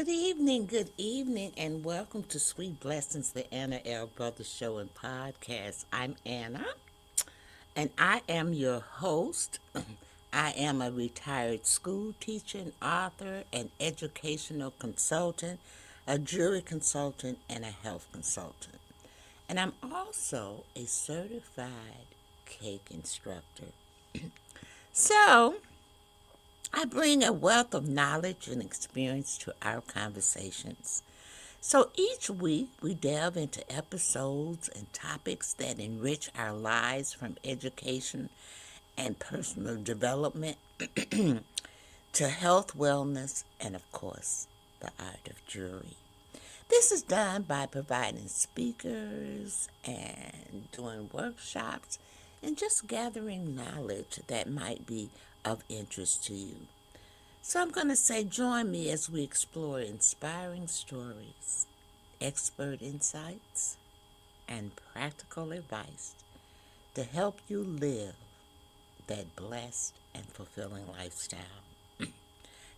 good evening, and welcome to Sweet Blessings, the Anna L. Brothers Show and Podcast. I'm Anna, and I am your host. I am a retired school teacher, an author, an educational consultant, a jury consultant, and a health consultant. And I'm also a certified cake instructor. So, I bring a wealth of knowledge and experience to our conversations. So each week we delve into episodes and topics that enrich our lives, from education and personal development to health, wellness, and of course, the art of jewelry. This is done by providing speakers and doing workshops and just gathering knowledge that might be of interest to you. So I'm going to say, join me as we explore inspiring stories, expert insights, and practical advice to help you live that blessed and fulfilling lifestyle.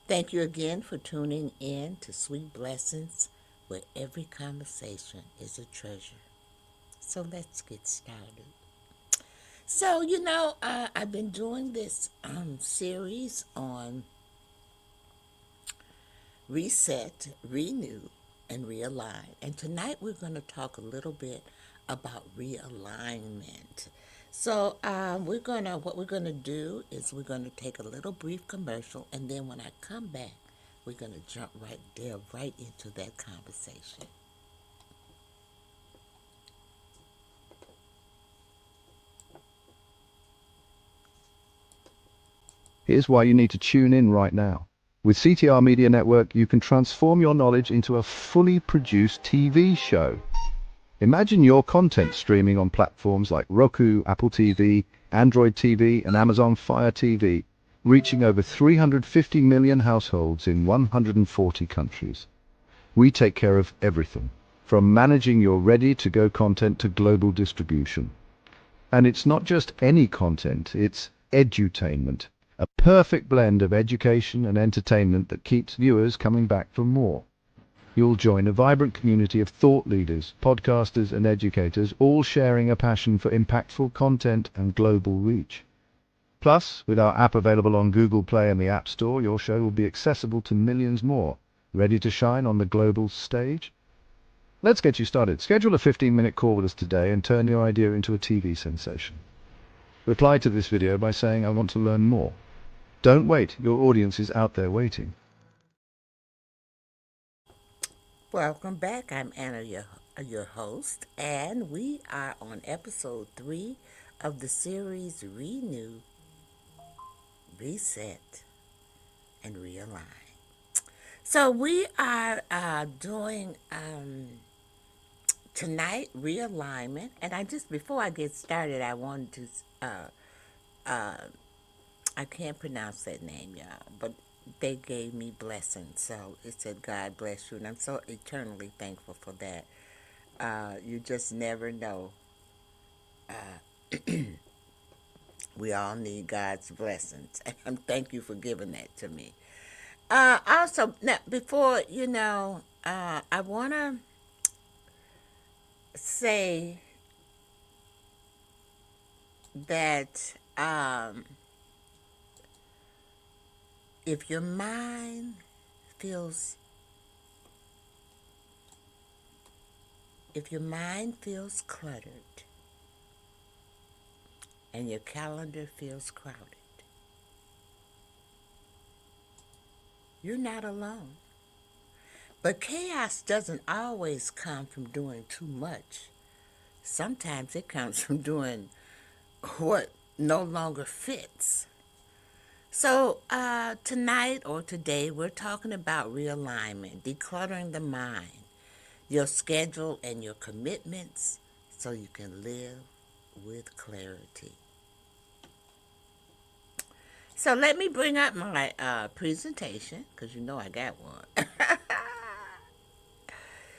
Thank you again for tuning in to Sweet Blessings, where every conversation is a treasure. So let's get started. So, I've been doing this series on reset, renew, and realign. And tonight we're going to talk a little bit about realignment. So what we're gonna do is we're gonna take a little brief commercial, and then when I come back, we're gonna jump right into that conversation. Here's why you need to tune in right now. With CTR Media Network, you can transform your knowledge into a fully produced TV show. Imagine your content streaming on platforms like Roku, Apple TV, Android TV, and Amazon Fire TV, reaching over 350 million households in 140 countries. We take care of everything, from managing your ready-to-go content to global distribution. And it's not just any content, it's edutainment. A perfect blend of education and entertainment that keeps viewers coming back for more. You'll join a vibrant community of thought leaders, podcasters, and educators, all sharing a passion for impactful content and global reach. Plus, with our app available on Google Play and the App Store, your show will be accessible to millions more, ready to shine on the global stage. Let's get you started. Schedule a 15-minute call with us today and turn your idea into a TV sensation. Reply to this video by saying, "I want to learn more." Don't wait, your audience is out there waiting. Welcome back. I'm Anna, your host, and we are on episode 3 of the series Renew, Reset, and Realign. So we are doing tonight realignment, and before I get started, I wanted to I can't pronounce that name, y'all, but they gave me blessings, so it said God bless you, and I'm so eternally thankful for that. You just never know. We all need God's blessings, and thank you for giving that to me. Also, now, before, I want to say that if your mind feels if your mind feels cluttered and your calendar feels crowded, you're not alone. But chaos doesn't always come from doing too much. Sometimes it comes from doing what no longer fits. So, tonight or today, we're talking about realignment, decluttering the mind, your schedule, and your commitments so you can live with clarity. So, let me bring up my presentation because you know I got one.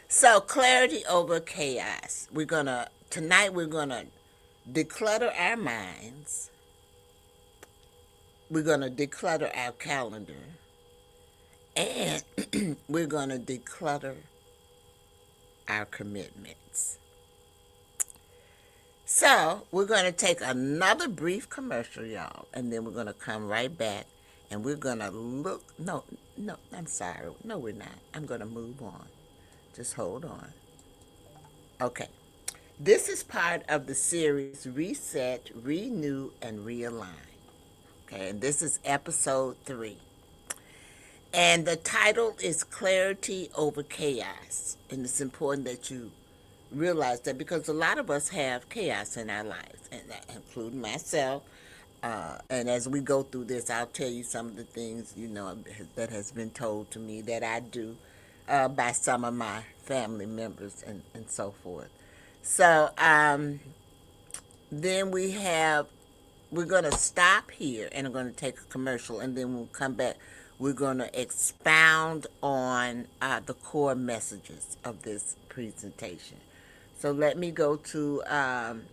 So, clarity over chaos. Tonight, we're gonna declutter our minds, we're gonna declutter our calendar, And we're going to declutter our commitments. So we're going to take another brief commercial, y'all, and then we're going to come right back and we're going to look. No, no, I'm sorry. No, we're not. I'm going to move on. Just hold on. Okay. This is part of the series Reset, Renew, and Realign. Okay, and this is episode 3. And the title is Clarity Over Chaos. And it's important that you realize that because a lot of us have chaos in our lives, and including myself. And as we go through this, I'll tell you some of the things, that has been told to me that I do by some of my family members and so forth. So then we're going to stop here and I'm going to take a commercial, and then we'll come back. We're going to expound on the core messages of this presentation. So let me go to let's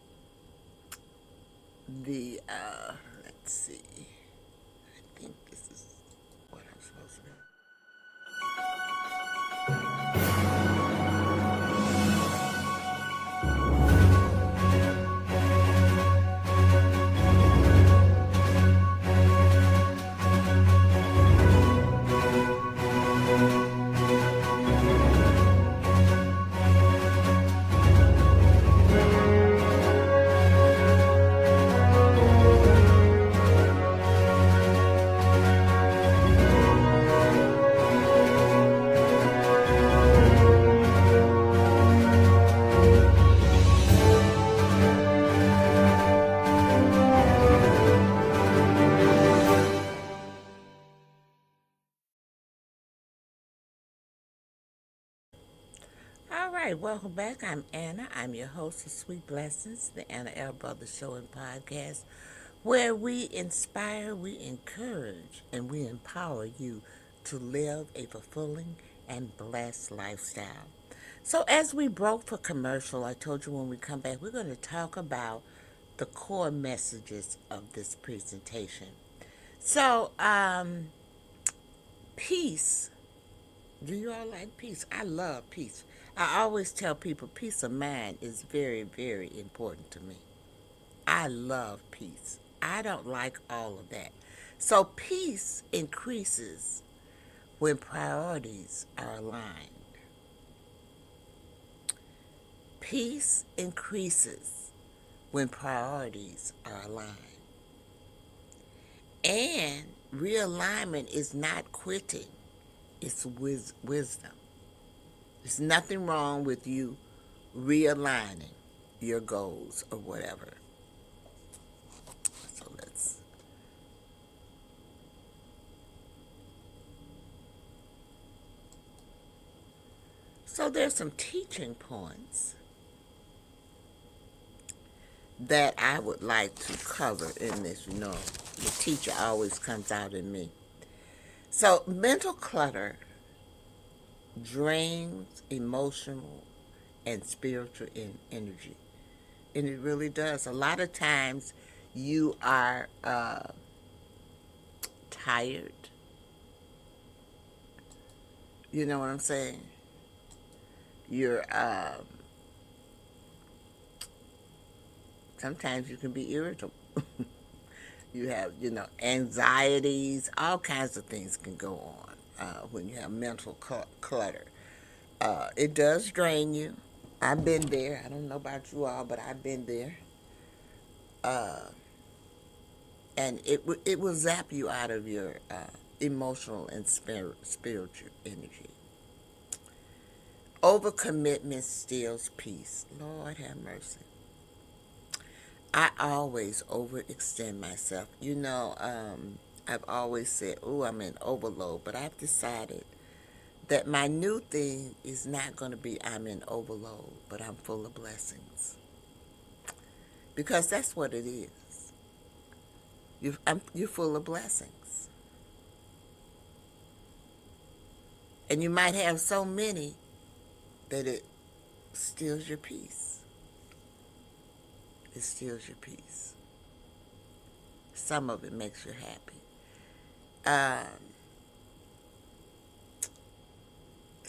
see. I think this is what I'm supposed to do. All right, welcome back. I'm Anna. I'm your host of Sweet Blessings, the Anna L. Brothers Show and Podcast, where we inspire, we encourage, and we empower you to live a fulfilling and blessed lifestyle. So as we broke for commercial, I told you when we come back, we're going to talk about the core messages of this presentation. So, peace. Do you all like peace? I love peace. I always tell people peace of mind is very, very important to me. I love peace. I don't like all of that. So peace increases when priorities are aligned. Peace increases when priorities are aligned. And realignment is not quitting, it's wisdom. There's nothing wrong with you realigning your goals or whatever. So there's some teaching points that I would like to cover in this. The teacher always comes out in me. So mental clutter drains emotional and spiritual energy. And it really does. A lot of times you are tired. You know what I'm saying? You're sometimes you can be irritable. You have, anxieties, all kinds of things can go on when you have mental clutter. It does drain you. I've been there. I don't know about you all, but I've been there. And it will zap you out of your emotional and spiritual energy. Overcommitment steals peace. Lord have mercy. I always overextend myself. I've always said, I'm in overload, but I've decided that my new thing is not going to be I'm in overload, but I'm full of blessings. Because that's what it is. You're full of blessings. And you might have so many that it steals your peace. It steals your peace. Some of it makes you happy.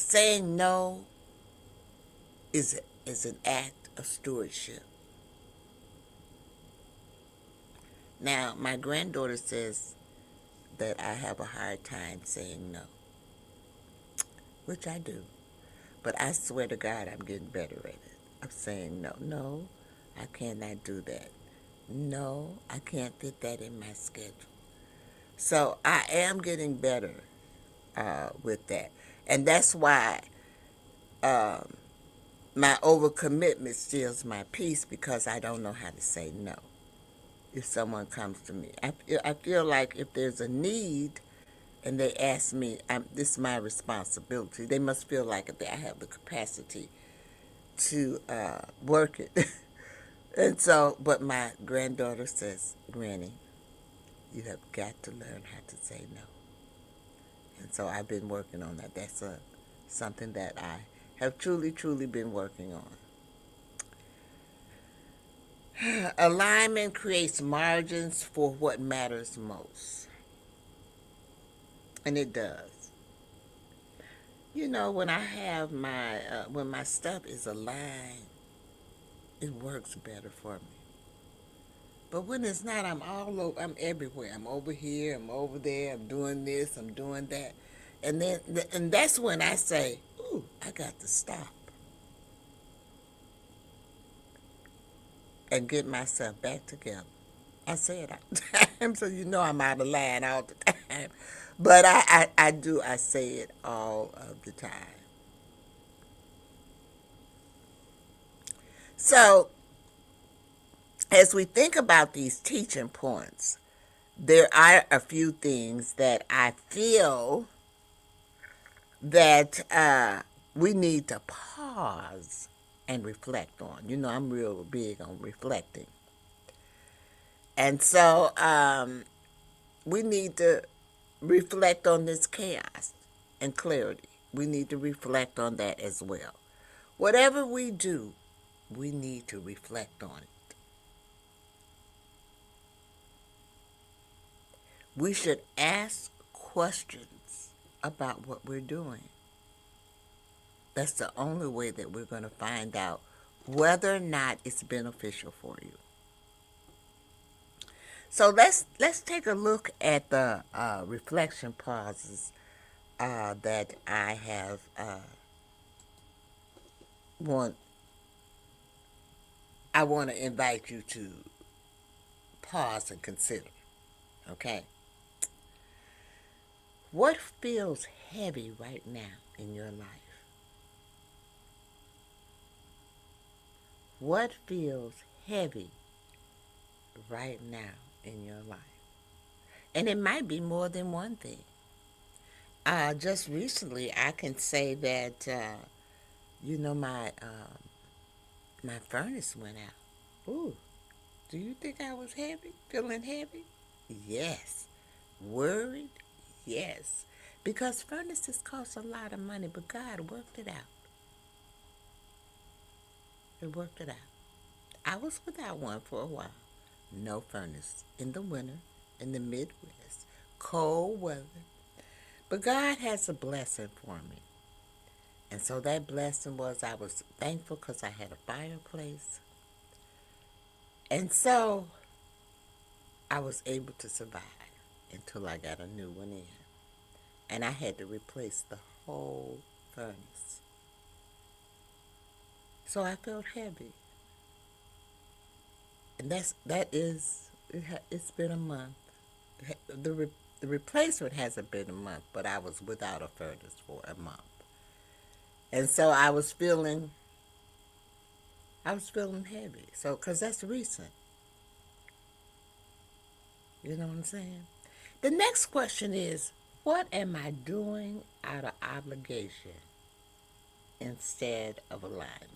saying no is an act of stewardship. Now, my granddaughter says that I have a hard time saying no, which I do. But I swear to God, I'm getting better at it. I'm saying no. No, I cannot do that. No, I can't fit that in my schedule. So I am getting better with that. And that's why my overcommitment steals my peace, because I don't know how to say no if someone comes to me. I feel like if there's a need and they ask me, this is my responsibility. They must feel like I have the capacity to work it. And so, but my granddaughter says, Granny, you have got to learn how to say no. And so I've been working on that. That's something that I have truly, truly been working on. Alignment creates margins for what matters most. And it does. You know, when I have when my stuff is aligned, it works better for me. But when it's not, I'm all over, I'm everywhere. I'm over here, I'm over there, I'm doing this, I'm doing that. And that's when I say, ooh, I got to stop and get myself back together. I say it all the time, so you know I'm out of line all the time. But I say it all of the time. So, as we think about these teaching points, there are a few things that I feel that we need to pause and reflect on. You know, I'm real big on reflecting. And so we need to reflect on this chaos and clarity. We need to reflect on that as well. Whatever we do, we need to reflect on it. We should ask questions about what we're doing. That's the only way that we're going to find out whether or not it's beneficial for you. So let's take a look at the reflection pauses that I have want to invite you to pause and consider. Okay, what feels heavy right now in your life? What feels heavy right now in your life? And it might be more than one thing. Just recently, I can say that my furnace went out. Ooh, do you think I was heavy? Feeling heavy? Yes. Worried? Yes. Because furnaces cost a lot of money, but God worked it out. It worked it out. I was without one for a while. No furnace in the winter, in the Midwest, cold weather. But God has a blessing for me. And so that blessing was I was thankful because I had a fireplace. And so I was able to survive until I got a new one in. And I had to replace the whole furnace. So I felt heavy. And it's been a month. The replacement hasn't been a month, but I was without a furnace for a month. And so I was feeling heavy. So, because that's recent. You know what I'm saying? The next question is, what am I doing out of obligation instead of alignment?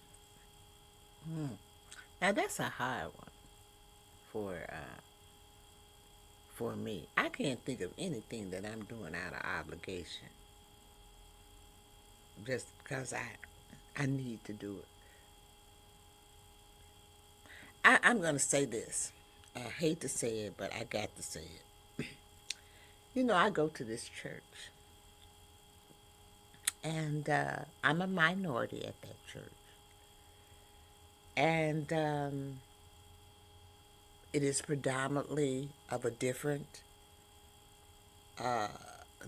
Now that's a hard one for me. I can't think of anything that I'm doing out of obligation, just because I need to do it. I'm going to say this. I hate to say it, but I got to say it. You know, I go to this church. And I'm a minority at that church. And it is predominantly of a different uh,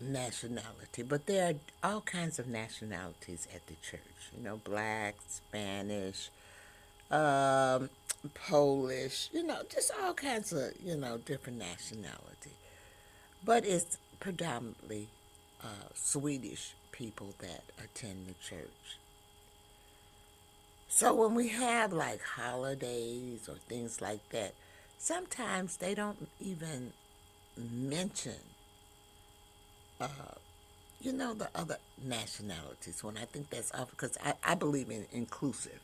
nationality, but there are all kinds of nationalities at the church. You know, black, Spanish, um, Polish. You know, just all kinds of different nationality. But it's predominantly Swedish people that attend the church. So when we have like holidays or things like that, sometimes they don't even mention uh, the other nationalities when I think that's off because I believe in inclusive,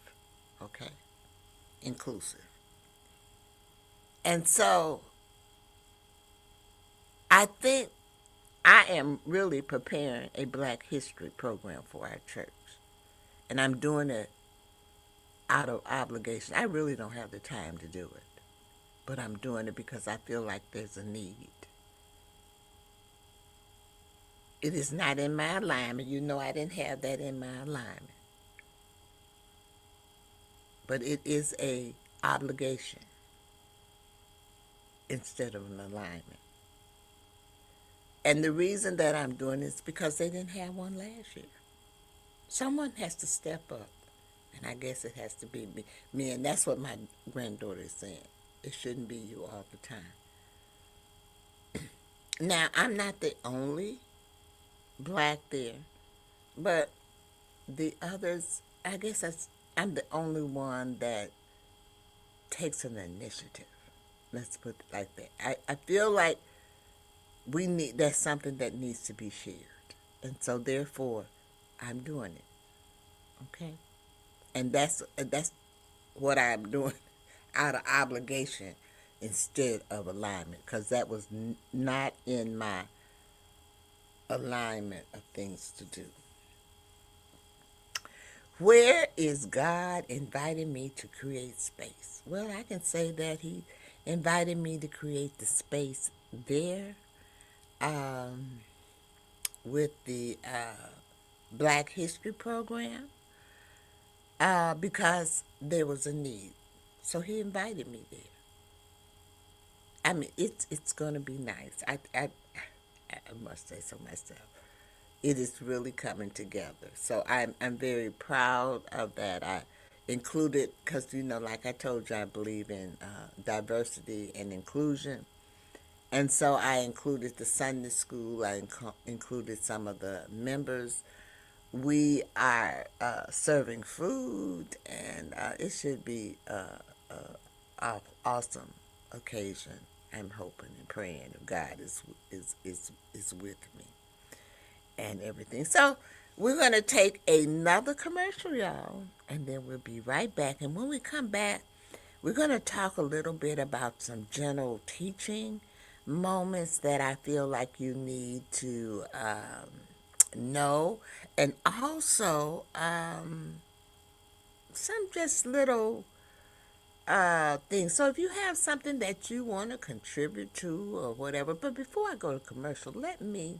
okay? Inclusive. And so I think I am really preparing a Black History program for our church. And I'm doing it out of obligation. I really don't have the time to do it, but I'm doing it because I feel like there's a need. It is not in my alignment. You know, I didn't have that in my alignment. But it is a obligation instead of an alignment. And the reason that I'm doing it is because they didn't have one last year. Someone has to step up. And I guess it has to be me. And that's what my granddaughter is saying. It shouldn't be you all the time. Now, I'm not the only Black there, but the others, I guess I'm the only one that takes an initiative. Let's put it like that. I feel like that's something that needs to be shared. And so therefore I'm doing it. Okay? And that's what I'm doing out of obligation instead of alignment because that was not in my alignment of things to do. Where is God inviting me to create space? Well, I can say that He invited me to create the space there um, with the Black History program because there was a need. So He invited me there. I mean, it's going to be nice. I must say so myself. It is really coming together. So I'm very proud of that. I included because like I told you, I believe in diversity and inclusion, and so I included the Sunday school. I included some of the members. We are serving food, and it should be awesome occasion. I'm hoping and praying that God is with me and everything. So we're going to take another commercial, y'all, and then we'll be right back. And when we come back, we're going to talk a little bit about some general teaching moments that I feel like you need to know, and also some just little things. So if you have something that you want to contribute to or whatever, but before I go to commercial, let me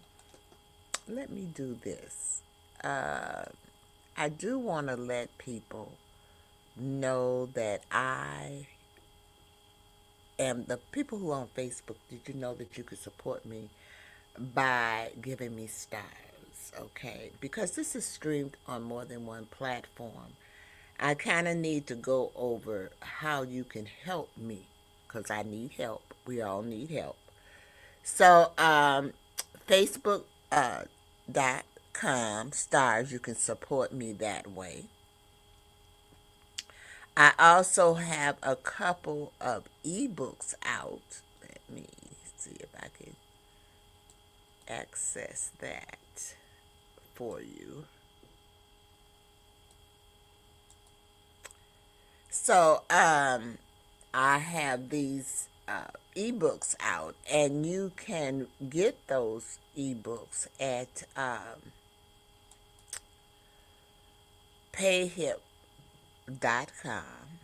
do this. I do want to let people know that I am the people who are on Facebook. Did you know that you could support me by giving me stars? Okay, because this is streamed on more than one platform. I kind of need to go over how you can help me because I need help. We all need help. So, Facebook .com stars, you can support me that way. I also have a couple of ebooks out. Let me see if I can access that for you. So, I have these ebooks out, and you can get those ebooks at payhip.com,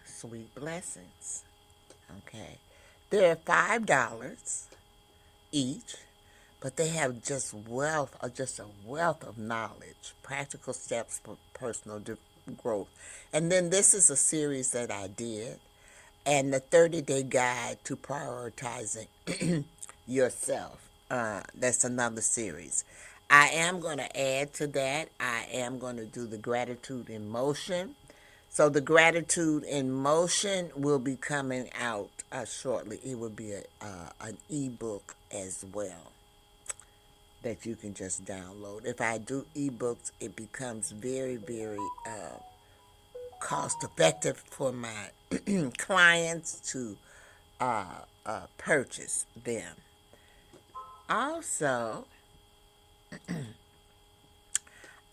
Sweet Blessings. Okay. They're $5 each, but they have just a wealth of knowledge, practical steps for personal growth. And then this is a series that I did, and the 30-day guide to prioritizing yourself. That's another series. I am going to add to that. I am going to do the gratitude in motion. So the gratitude in motion will be coming out shortly. It will be an ebook as well that you can just download. If I do ebooks, it becomes very, very cost effective for my clients to purchase them. Also,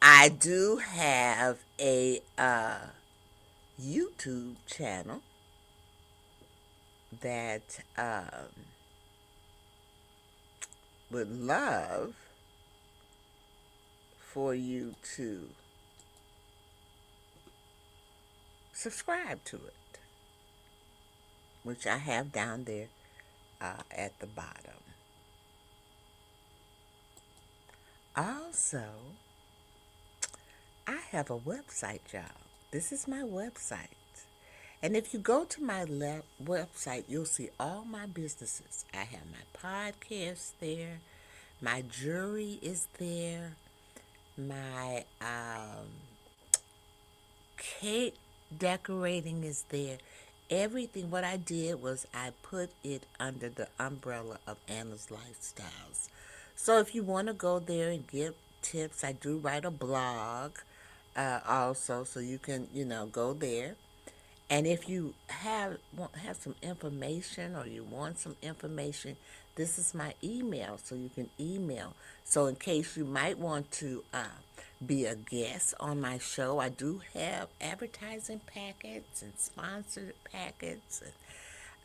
I do have a YouTube channel that would love for you to subscribe to it, which I have down there at the bottom. Also, I have a website, y'all. This is my website. And if you go to my website, you'll see all my businesses. I have my podcast there. My jewelry is there. My cake decorating is there. Everything, what I did was I put it under the umbrella of Anna's Lifestyles. So if you want to go there and get tips, I do write a blog also, so you can, go there. And if you have some information or you want some information, this is my email, so you can email. So in case you might want to be a guest on my show, I do have advertising packets and sponsored packets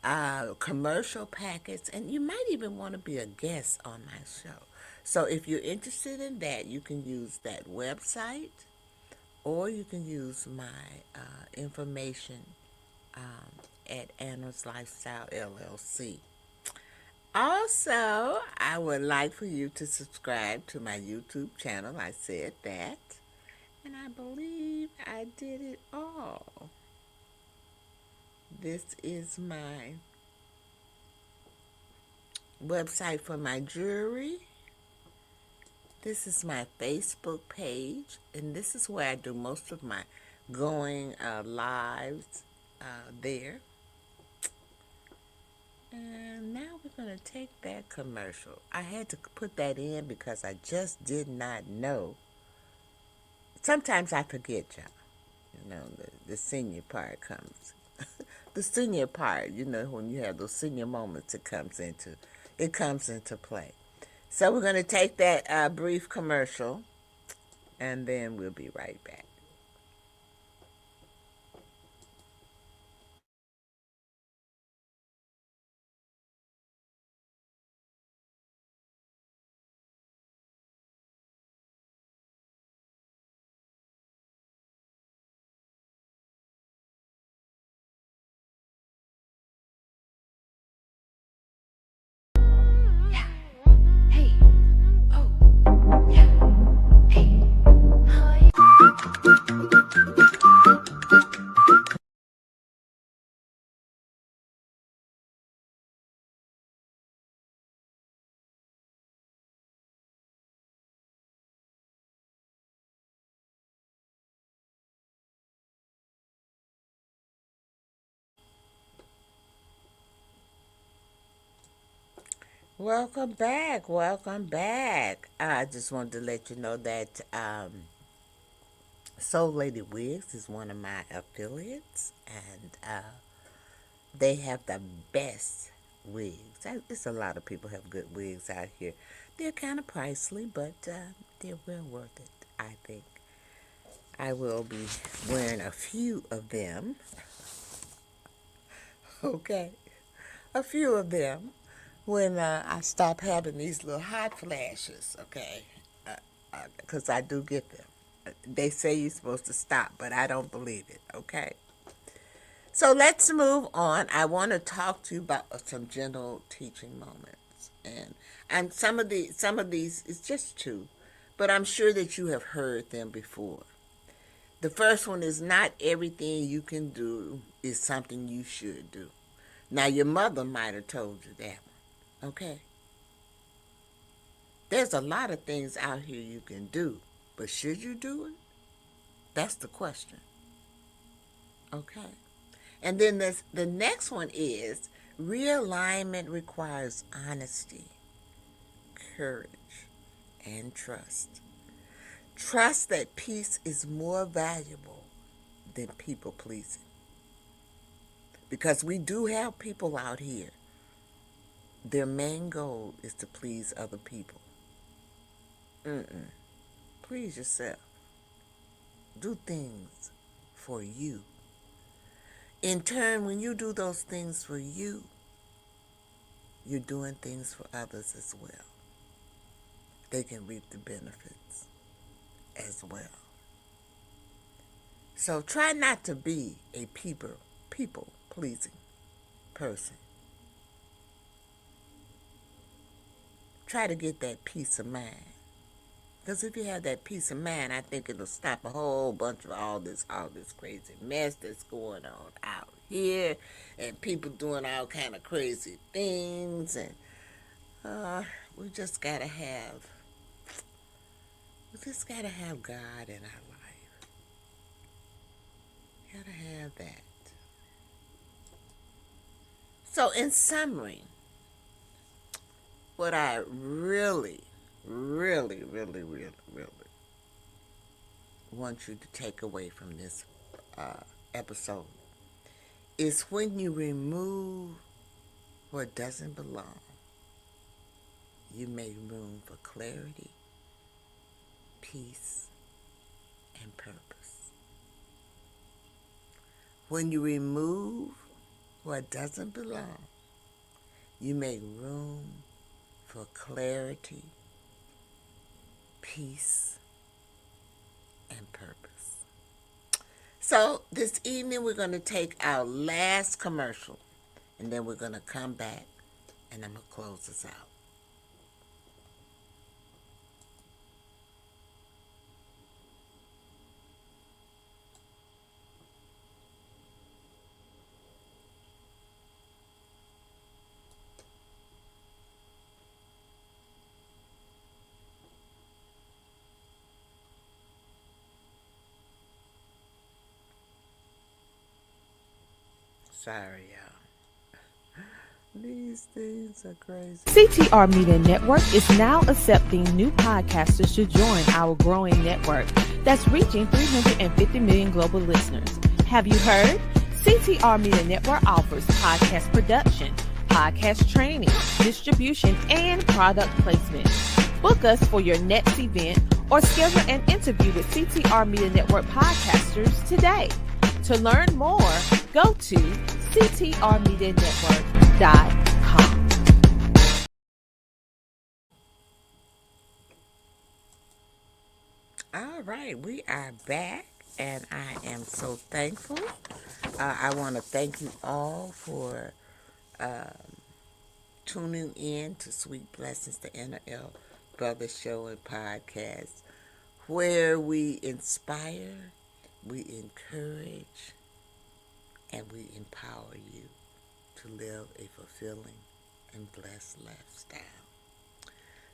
and commercial packets, and you might even want to be a guest on my show. So if you're interested in that, you can use that website, or you can use my information at Anna's Lifestyle LLC. Also, I would like for you to subscribe to my YouTube channel. I said that, and I believe I did it all. This is my website for my jewelry. This is my Facebook page, and this is where I do most of my going lives there. And now we're going to take that commercial. I had to put that in because I just did not know. Sometimes I forget, y'all. The senior part comes. The senior part, when you have those senior moments, it comes into play. So we're going to take that brief commercial, and then we'll be right back. Welcome back. I just wanted to let you know that Soul Lady Wigs is one of my affiliates, and they have the best wigs. There's a lot of people have good wigs out here. They're kind of pricey, but they're well worth it, I think. I will be wearing a few of them. Okay. A few of them when I stop having these little hot flashes, okay? Because I do get them. They say you're supposed to stop, but I don't believe it, okay? So let's move on. I want to talk to you about some gentle teaching moments. And some of these it's just two, but I'm sure that you have heard them before. The first one is not everything you can do is something you should do. Now your mother might have told you that one. Okay? There's a lot of things out here you can do, but should you do it? That's the question. Okay? And then the next one is realignment requires honesty, courage, and trust. Trust that peace is more valuable than people pleasing. Because we do have people out here, their main goal is to please other people. Please yourself. Do things for you. In turn, when you do those things for you, you're doing things for others as well. They can reap the benefits as well. So try not to be a people pleasing person. Try to get that peace of mind. Because if you have that peace of mind, I think it'll stop a whole bunch of all this crazy mess that's going on out here, and people doing all kind of crazy things, and we just gotta have God in our life. Gotta have that. So in summary, what I really want you to take away from this episode is when you remove what doesn't belong, you make room for clarity, peace, and purpose. When you remove what doesn't belong, you make room for clarity, peace, and purpose. So this evening we're going to take our last commercial, and then we're going to come back and I'm going to close this out. Sorry, y'all. These things are crazy. CTR Media Network is now accepting new podcasters to join our growing network that's reaching 350 million global listeners. Have you heard? CTR Media Network offers podcast production, podcast training, distribution, and product placement. Book us for your next event or schedule an interview with CTR Media Network podcasters today. To learn more, go to ctrmedianetwork.com. All right, we are back, and I am so thankful. I want to thank you all for tuning in to Sweet Blessings, the NL Brothers Show and Podcast, where we inspire, we encourage, and we empower you to live a fulfilling and blessed lifestyle.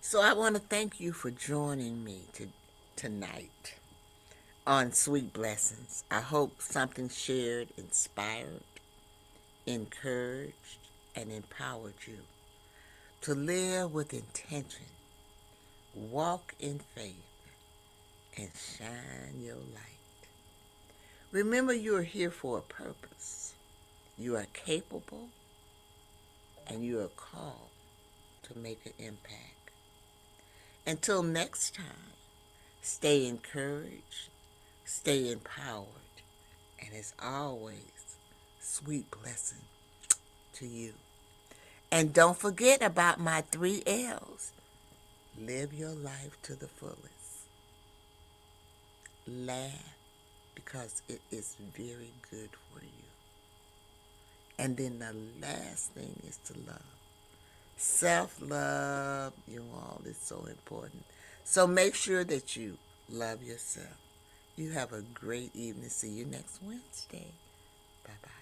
So I want to thank you for joining me tonight on Sweet Blessings. I hope something shared inspired, encouraged, and empowered you to live with intention, walk in faith, and shine your light. Remember, you are here for a purpose. You are capable, and you are called to make an impact. Until next time, stay encouraged, stay empowered, and as always, sweet blessing to you. And don't forget about my 3 L's. Live your life to the fullest. Laugh, because it is very good for you. And then the last thing is to love. Self-love, you all, is so important. So make sure that you love yourself. You have a great evening. See you next Wednesday. Bye-bye.